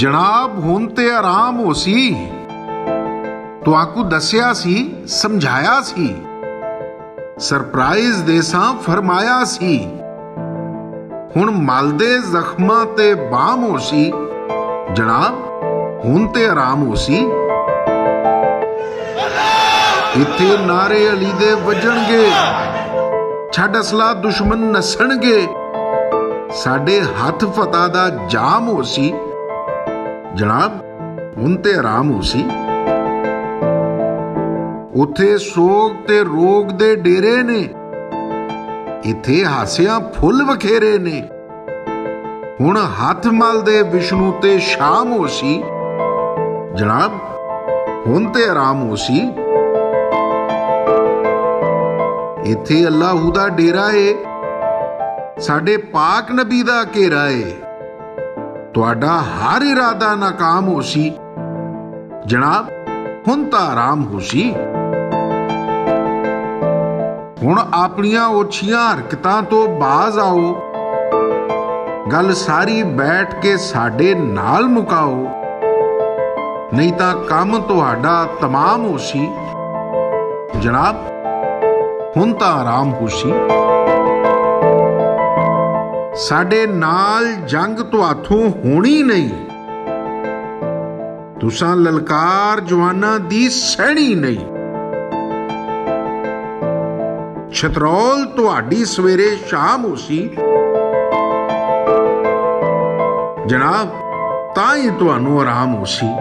जनाब हुण ते आराम हो सी, तुहाकू दस्या सी, समझाया सी, सरप्राइज देसां फरमाया सी। हुण मल दे जख्मां ते बाम हो सी, जनाब हुण ते आराम हो सी। इत्थे नारे अली दे वजणगे, छड्ड असला दुश्मन नसणगे, साडे हथ फतह दा जाम हो सी, जनाब हुण ते आराम हो सी। उथे सोग ते रोग दे डेरे ने, इथे हासियां फुल वखेरे ने। हुण हथ मल दे विष्णु ते शाम हो सी, जनाब हुण ते आराम हो सी। इथे अल्लाहू दा डेरा है, साडे पाक नबी दा घेरा है। तुहाडा हर इरादा नाकाम हो सी, जनाब हुण तां आराम हो सी। हुण अपनियां ओछियां हरकतां तो बाज आओ, गल सारी बैठ के साडे नाल मुकाओ, नहीं तां काम तुहाडा तमाम हो सी, जनाब हुण तां आराम हो सी। साडे नाल जंग तुहाथों होनी नहीं, तुसां ललकार जवानां दी सहनी नहीं। छतरौल तुहाडी सवेरे शाम हो सी, जनाब तां ही तुहानू आराम हो सी।